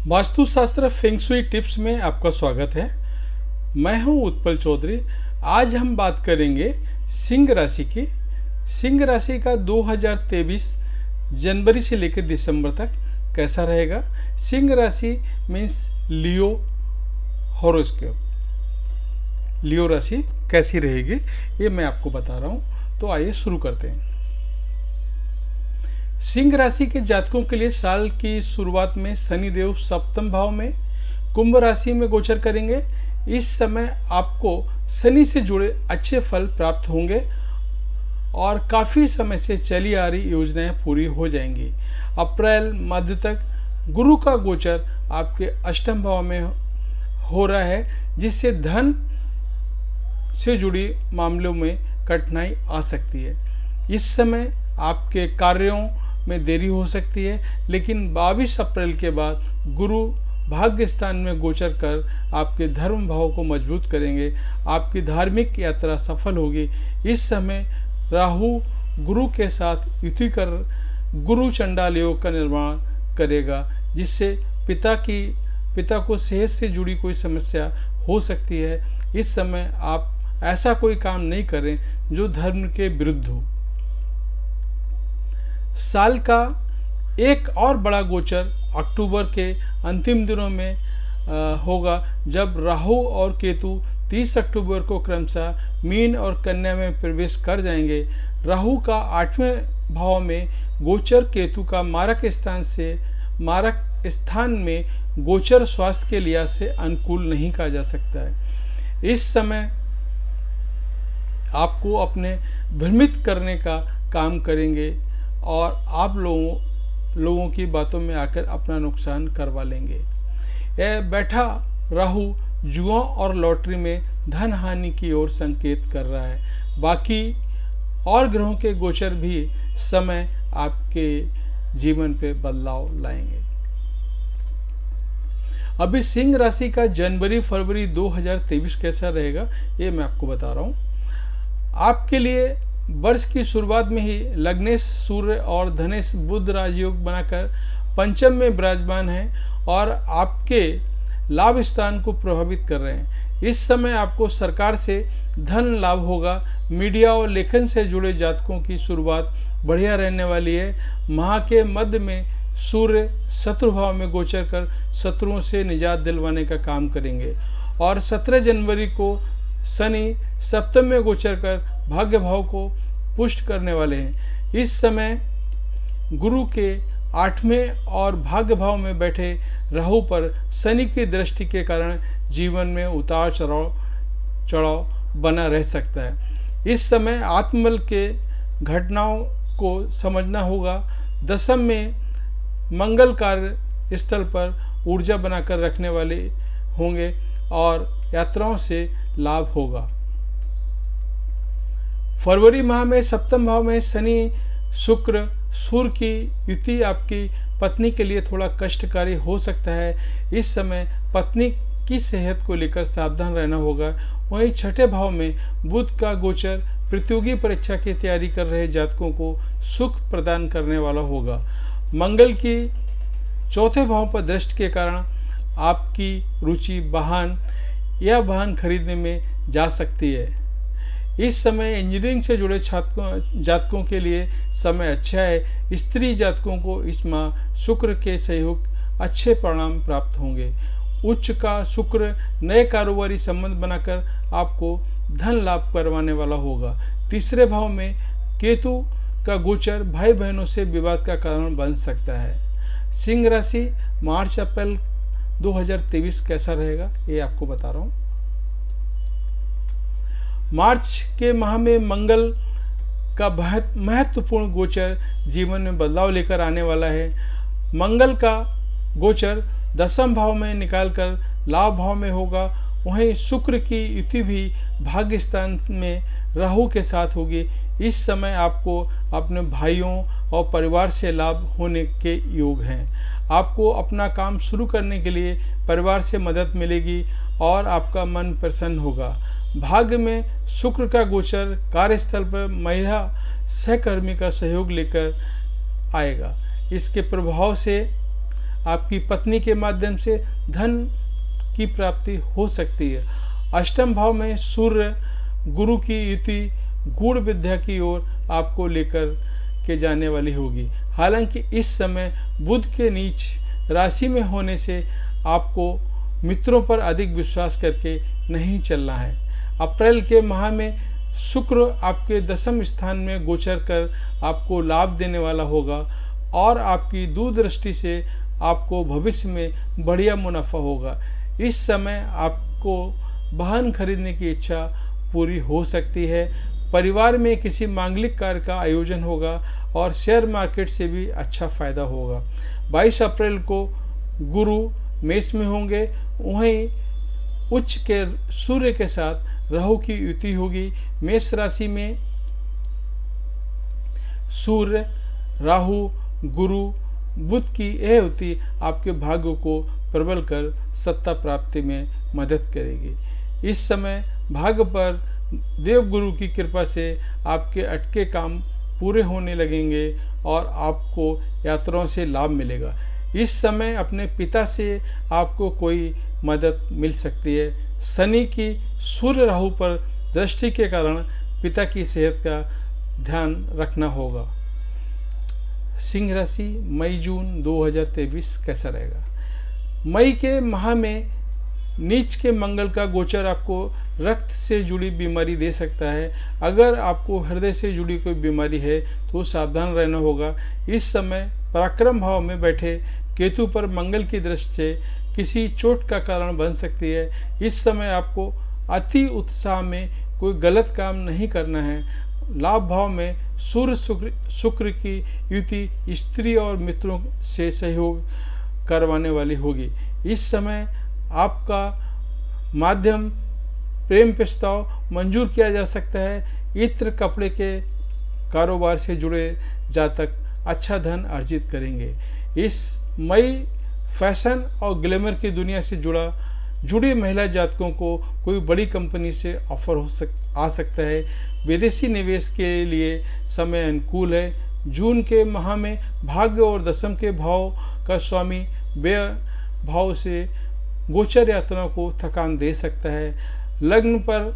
वास्तुशास्त्र feng shui tips में आपका स्वागत है। मैं हूं उत्पल चौधरी। आज हम बात करेंगे सिंह राशि की। सिंह राशि का 2023 जनवरी से लेकर दिसंबर तक कैसा रहेगा। सिंह राशि मीन्स लियो हॉरोस्कोप। लियो राशि कैसी रहेगी ये मैं आपको बता रहा हूं। तो आइए शुरू करते हैं। सिंह राशि के जातकों के लिए साल की शुरुआत में शनिदेव सप्तम भाव में कुंभ राशि में गोचर करेंगे। इस समय आपको शनि से जुड़े अच्छे फल प्राप्त होंगे और काफ़ी समय से चली आ रही योजनाएं पूरी हो जाएंगी। अप्रैल मध्य तक गुरु का गोचर आपके अष्टम भाव में हो रहा है, जिससे धन से जुड़ी मामलों में कठिनाई आ सकती है। इस समय आपके कार्यों में देरी हो सकती है, लेकिन 22 अप्रैल के बाद गुरु भाग्य स्थान में गोचर कर आपके धर्म भाव को मजबूत करेंगे। आपकी धार्मिक यात्रा सफल होगी। इस समय राहु गुरु के साथ युति कर गुरु चंडाल योग का निर्माण करेगा, जिससे पिता को सेहत से जुड़ी कोई समस्या हो सकती है। इस समय आप ऐसा कोई काम नहीं करें जो धर्म के विरुद्ध हो। साल का एक और बड़ा गोचर अक्टूबर के अंतिम दिनों में होगा, जब राहु और केतु 30 अक्टूबर को क्रमशः मीन और कन्या में प्रवेश कर जाएंगे। राहु का 8वें भाव में गोचर केतु का मारक स्थान में गोचर स्वास्थ्य के लिहाज से अनुकूल नहीं कहा जा सकता है। इस समय आपको अपने भ्रमित करने का काम करेंगे और आप लोगों की बातों में आकर अपना नुकसान करवा लेंगे। यह बैठा राहु जुआ और लॉटरी में धन हानि की ओर संकेत कर रहा है। बाकी और ग्रहों के गोचर भी समय आपके जीवन पे बदलाव लाएंगे। अभी सिंह राशि का जनवरी फरवरी 2023 कैसा रहेगा ये मैं आपको बता रहा हूँ। आपके लिए वर्ष की शुरुआत में ही लग्नेश सूर्य और धनेश बुध राजयोग बनाकर पंचम में विराजमान है और आपके लाभ स्थान को प्रभावित कर रहे हैं। इस समय आपको सरकार से धन लाभ होगा। मीडिया और लेखन से जुड़े जातकों की शुरुआत बढ़िया रहने वाली है। माह के मध्य में सूर्य शत्रु भाव में गोचर कर शत्रुओं से निजात दिलवाने का काम करेंगे और 17 जनवरी को शनि सप्तम में गोचर कर भाग्य भाव को पुष्ट करने वाले हैं। इस समय गुरु के 8वें और भाग्य भाव में बैठे राहु पर शनि की दृष्टि के कारण जीवन में उतार चढ़ाव बना रह सकता है। इस समय आत्मबल के घटनाओं को समझना होगा। दशम में मंगल कार्य स्थल पर ऊर्जा बनाकर रखने वाले होंगे और यात्राओं से लाभ होगा। फरवरी माह में सप्तम भाव में शनि शुक्र सूर्य की युति आपकी पत्नी के लिए थोड़ा कष्टकारी हो सकता है। इस समय पत्नी की सेहत को लेकर सावधान रहना होगा। वहीं छठे भाव में बुध का गोचर प्रतियोगी परीक्षा की तैयारी कर रहे जातकों को सुख प्रदान करने वाला होगा। मंगल की चौथे भाव पर दृष्टि के कारण आपकी रुचि वाहन खरीदने में जा सकती है। इस समय इंजीनियरिंग से जुड़े जातकों के लिए समय अच्छा है। स्त्री जातकों को इस माह शुक्र के सहयोग अच्छे परिणाम प्राप्त होंगे। उच्च का शुक्र नए कारोबारी संबंध बनाकर आपको धन लाभ करवाने वाला होगा। तीसरे भाव में केतु का गोचर भाई बहनों से विवाद का कारण बन सकता है। सिंह राशि मार्च अप्रैल 2023 कैसा रहेगा ये आपको बता रहा हूँ। मार्च के माह में मंगल का महत्वपूर्ण गोचर जीवन में बदलाव लेकर आने वाला है। मंगल का गोचर दशम भाव में निकालकर लाभ भाव में होगा। वहीं शुक्र की युति भी भाग्य स्थान में राहु के साथ होगी। इस समय आपको अपने भाइयों और परिवार से लाभ होने के योग हैं। आपको अपना काम शुरू करने के लिए परिवार से मदद मिलेगी और आपका मन प्रसन्न होगा। भाग्य में शुक्र का गोचर कार्यस्थल पर महिला सहकर्मी का सहयोग लेकर आएगा। इसके प्रभाव से आपकी पत्नी के माध्यम से धन की प्राप्ति हो सकती है। अष्टम भाव में सूर्य गुरु की युति गूढ़ विद्या की ओर आपको लेकर के जाने वाली होगी। हालांकि इस समय बुध के नीच राशि में होने से आपको मित्रों पर अधिक विश्वास करके नहीं चलना है। अप्रैल के माह में शुक्र आपके दशम स्थान में गोचर कर आपको लाभ देने वाला होगा और आपकी दूरदृष्टि से आपको भविष्य में बढ़िया मुनाफा होगा। इस समय आपको वाहन खरीदने की इच्छा पूरी हो सकती है। परिवार में किसी मांगलिक कार्य का आयोजन होगा और शेयर मार्केट से भी अच्छा फायदा होगा। 22 अप्रैल को गुरु मेष में होंगे, वहीं उच्च के सूर्य के साथ राहु की युति होगी। मेष राशि में सूर्य, राहु, गुरु, बुध की यह युति आपके भाग्य को प्रबल कर सत्ता प्राप्ति में मदद करेगी। इस समय भाग्य पर देवगुरु की कृपा से आपके अटके काम पूरे होने लगेंगे और आपको यात्राओं से लाभ मिलेगा। इस समय अपने पिता से आपको कोई मदद मिल सकती है। शनि की सूर्य राहु पर दृष्टि के कारण पिता की सेहत का ध्यान रखना होगा। सिंह राशि मई जून 2023 कैसा रहेगा? मई के माह में नीच के मंगल का गोचर आपको रक्त से जुड़ी बीमारी दे सकता है। अगर आपको हृदय से जुड़ी कोई बीमारी है तो सावधान रहना होगा। इस समय पराक्रम भाव में बैठे केतु पर मंगल की दृष्टि से किसी चोट का कारण बन सकती है। इस समय आपको अति उत्साह में कोई गलत काम नहीं करना है। लाभ भाव में सूर्य शुक्र की युति स्त्री और मित्रों से सहयोग करवाने वाली होगी। इस समय आपका माध्यम प्रेम प्रस्ताव मंजूर किया जा सकता है। इत्र कपड़े के कारोबार से जुड़े जातक अच्छा धन अर्जित करेंगे। इस मई फैशन और ग्लैमर की दुनिया से जुड़ी महिला जातकों को कोई बड़ी कंपनी से ऑफर आ सकता है। विदेशी निवेश के लिए समय अनुकूल है। जून के माह में भाग्य और दशम के भाव का स्वामी व्यय भाव से गोचर यात्राओं को थकान दे सकता है। लग्न पर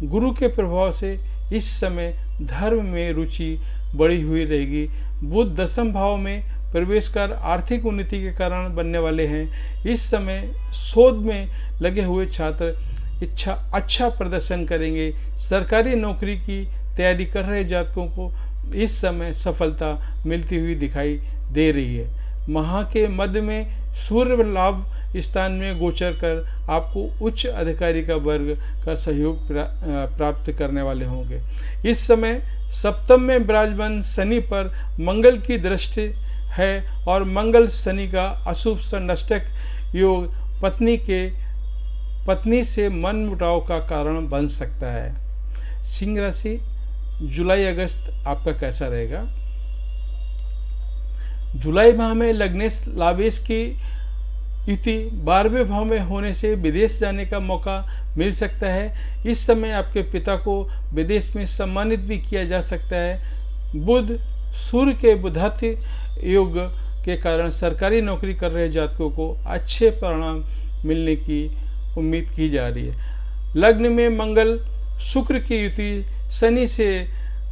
गुरु के प्रभाव से इस समय धर्म में रुचि बढ़ी हुई रहेगी। बुध दशम भाव में प्रवेश कर आर्थिक उन्नति के कारण बनने वाले हैं। इस समय शोध में लगे हुए छात्र अच्छा प्रदर्शन करेंगे। सरकारी नौकरी की तैयारी कर रहे जातकों को इस समय सफलता मिलती हुई दिखाई दे रही है। माह के मध्य में सूर्य लाभ स्थान में गोचर कर आपको उच्च अधिकारी का वर्ग का सहयोग प्राप्त करने वाले होंगे। इस समय सप्तम में विराजमान शनि पर मंगल की दृष्टि है और मंगल शनि का अशुभ संडष्टक योग पत्नी से मन मुटाव का कारण बन सकता है। सिंह राशि जुलाई अगस्त आपका कैसा रहेगा? जुलाई माह में लग्नेश लाभेश की युति 12वें भाव में होने से विदेश जाने का मौका मिल सकता है। इस समय आपके पिता को विदेश में सम्मानित भी किया जा सकता है। बुध सूर्य के बुधाति योग के कारण सरकारी नौकरी कर रहे जातकों को अच्छे परिणाम मिलने की उम्मीद की जा रही है। लग्न में मंगल शुक्र की युति शनि से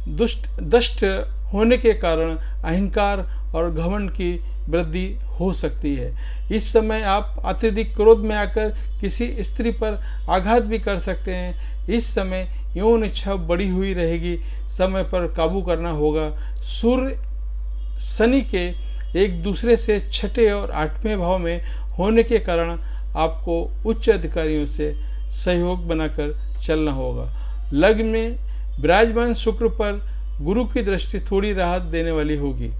दुष्ट होने के कारण अहंकार और घमंड की वृद्धि हो सकती है। इस समय आप अत्यधिक क्रोध में आकर किसी स्त्री पर आघात भी कर सकते हैं। इस समय यौन इच्छा बढ़ी हुई रहेगी, समय पर काबू करना होगा। सूर्य शनि के एक दूसरे से छठे और आठवें भाव में होने के कारण आपको उच्च अधिकारियों से सहयोग बनाकर चलना होगा। लग्न में विराजमान शुक्र पर गुरु की दृष्टि थोड़ी राहत देने वाली होगी।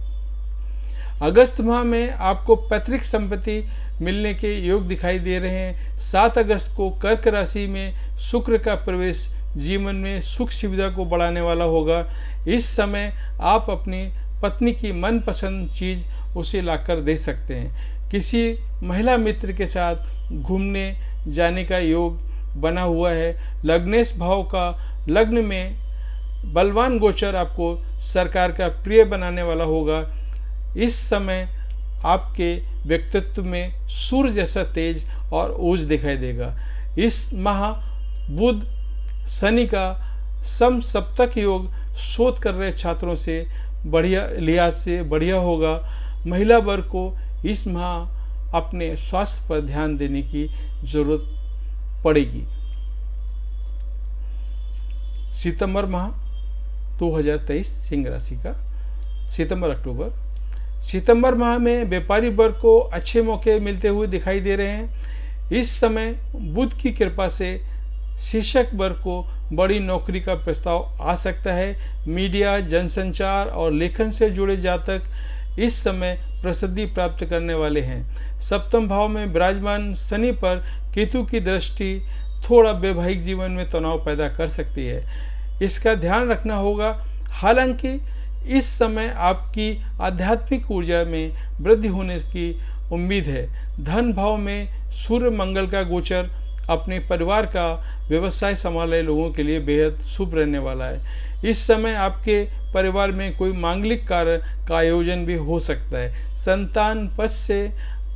अगस्त माह में आपको पैतृक संपत्ति मिलने के योग दिखाई दे रहे हैं। 7 अगस्त को कर्क राशि में शुक्र का प्रवेश जीवन में सुख सुविधा को बढ़ाने वाला होगा। इस समय आप अपनी पत्नी की मनपसंद चीज उसे लाकर दे सकते हैं। किसी महिला मित्र के साथ घूमने जाने का योग बना हुआ है। लग्नेश भाव का लग्न में बलवान गोचर आपको सरकार का प्रिय बनाने वाला होगा। इस समय आपके व्यक्तित्व में सूर्य जैसा तेज और ओज दिखाई देगा। इस माह बुध शनि का समसप्तक योग शोध कर रहे छात्रों से बढ़िया लिहाज से बढ़िया होगा। महिला वर्ग को इस माह अपने स्वास्थ्य पर ध्यान देने की जरूरत पड़ेगी। सितंबर माह 2023 सिंह राशि का सितंबर अक्टूबर। सितंबर माह में व्यापारी वर्ग को अच्छे मौके मिलते हुए दिखाई दे रहे हैं। इस समय बुध की कृपा से शिक्षक वर्ग को बड़ी नौकरी का प्रस्ताव आ सकता है। मीडिया, जनसंचार और लेखन से जुड़े जातक इस समय प्रसिद्धि प्राप्त करने वाले हैं। सप्तम भाव में विराजमान शनि पर केतु की दृष्टि थोड़ा वैवाहिक जीवन में तनाव पैदा कर सकती है, इसका ध्यान रखना होगा। हालांकि इस समय आपकी आध्यात्मिक ऊर्जा में वृद्धि होने की उम्मीद है। धन भाव में सूर्य मंगल का गोचर अपने परिवार का व्यवसाय संभालने लोगों के लिए बेहद शुभ रहने वाला है। इस समय आपके परिवार में कोई मांगलिक कार्य का आयोजन भी हो सकता है। संतान पक्ष से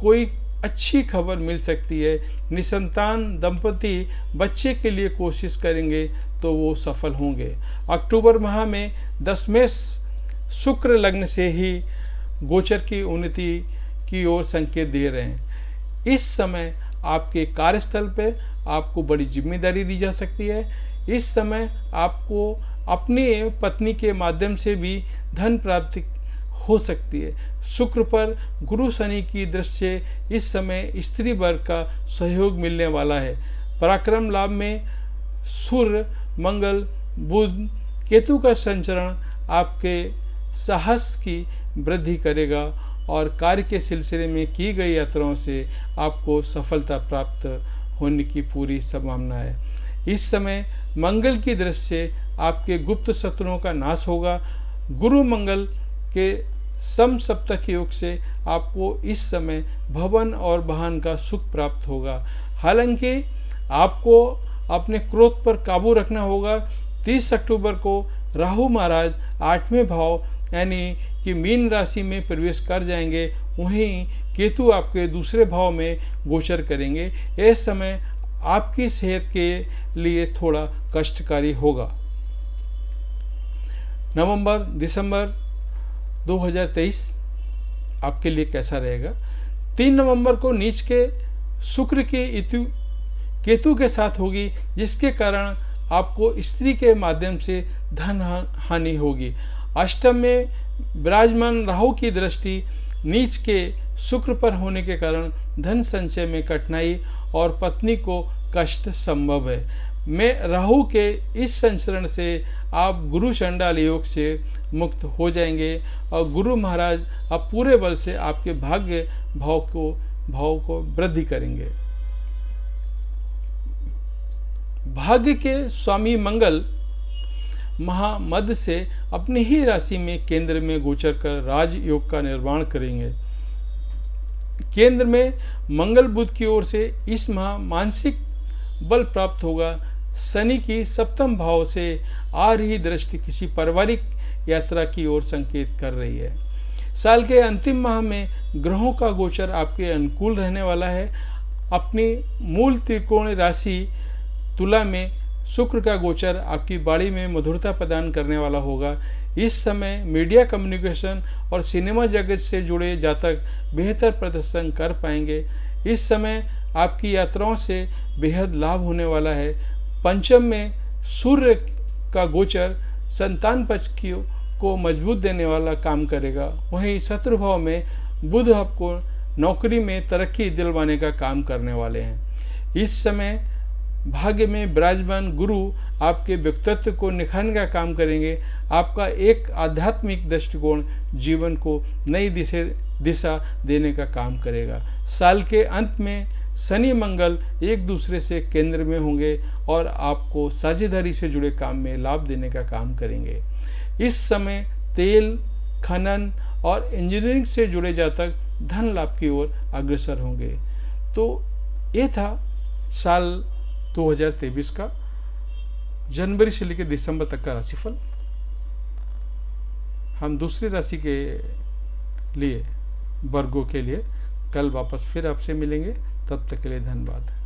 कोई अच्छी खबर मिल सकती है। निसंतान दंपति बच्चे के लिए कोशिश करेंगे तो वो सफल होंगे। अक्टूबर माह में 10वें शुक्र लग्न से ही गोचर की उन्नति की ओर संकेत दे रहे हैं। इस समय आपके कार्यस्थल पे आपको बड़ी जिम्मेदारी दी जा सकती है। इस समय आपको अपनी पत्नी के माध्यम से भी धन प्राप्ति हो सकती है। शुक्र पर गुरु शनि की दृष्टि से इस समय स्त्री वर्ग का सहयोग मिलने वाला है। पराक्रम लाभ में सूर्य, मंगल, बुध, केतु का संचरण आपके साहस की वृद्धि करेगा और कार्य के सिलसिले में की गई यात्राओं से आपको सफलता प्राप्त होने की पूरी संभावना है। इस समय मंगल की दृष्टि से आपके गुप्त शत्रुओं का नाश होगा। गुरु मंगल के समसप्तक योग से आपको इस समय भवन और वाहन का सुख प्राप्त होगा। हालांकि आपको अपने क्रोध पर काबू रखना होगा। 30 अक्टूबर को राहु महाराज 8वें भाव यानी कि मीन राशि में प्रवेश कर जाएंगे। वहीं केतु आपके दूसरे भाव में गोचर करेंगे। यह समय आपकी सेहत के लिए थोड़ा कष्टकारी होगा। नवंबर दिसंबर 2023 आपके लिए कैसा रहेगा? 3 नवंबर को नीच के शुक्र की केतु के साथ होगी, जिसके कारण आपको स्त्री के माध्यम से धन हानि होगी। अष्टम में विराजमान राहु की दृष्टि नीच के शुक्र पर होने के कारण धन संचय में कठिनाई और पत्नी को कष्ट संभव है। में राहु के इस संचरण से आप गुरु चंडाल योग से मुक्त हो जाएंगे और गुरु महाराज अब पूरे बल से आपके भाग्य भाव को वृद्धि करेंगे। भाग्य के स्वामी मंगल महामद से अपनी ही राशि में केंद्र में गोचर कर राजयोग का निर्माण करेंगे। केंद्र में मंगल बुध की ओर से इस माह मानसिक बल प्राप्त होगा। शनि की सप्तम भाव से आ रही दृष्टि किसी पारिवारिक यात्रा की ओर संकेत कर रही है। साल के अंतिम माह में ग्रहों का गोचर आपके अनुकूल रहने वाला है। अपनी मूल त्रिकोण राशि तुला में शुक्र का गोचर आपकी बाड़ी में मधुरता प्रदान करने वाला होगा। इस समय मीडिया, कम्युनिकेशन और सिनेमा जगत से जुड़े जातक बेहतर प्रदर्शन कर पाएंगे। इस समय आपकी यात्राओं से बेहद लाभ होने वाला है। पंचम में सूर्य का गोचर संतान पक्ष को मजबूत देने वाला काम करेगा। वहीं शत्रु भाव में बुध आपको नौकरी में तरक्की दिलवाने का काम करने वाले हैं। इस समय भाग्य में विराजमान गुरु आपके व्यक्तित्व को निखारने का काम करेंगे। आपका एक आध्यात्मिक दृष्टिकोण जीवन को नई दिशा देने का काम करेगा। साल के अंत में शनि मंगल एक दूसरे से केंद्र में होंगे और आपको साझेदारी से जुड़े काम में लाभ देने का काम करेंगे। इस समय तेल, खनन और इंजीनियरिंग से जुड़े जातक धन लाभ की ओर अग्रसर होंगे। तो ये था साल 2023 का जनवरी से लेकर दिसंबर तक का राशिफल। हम दूसरी राशि के लिए वर्गों के लिए। कल वापस फिर आपसे मिलेंगे, तब तक के लिए धन्यवाद।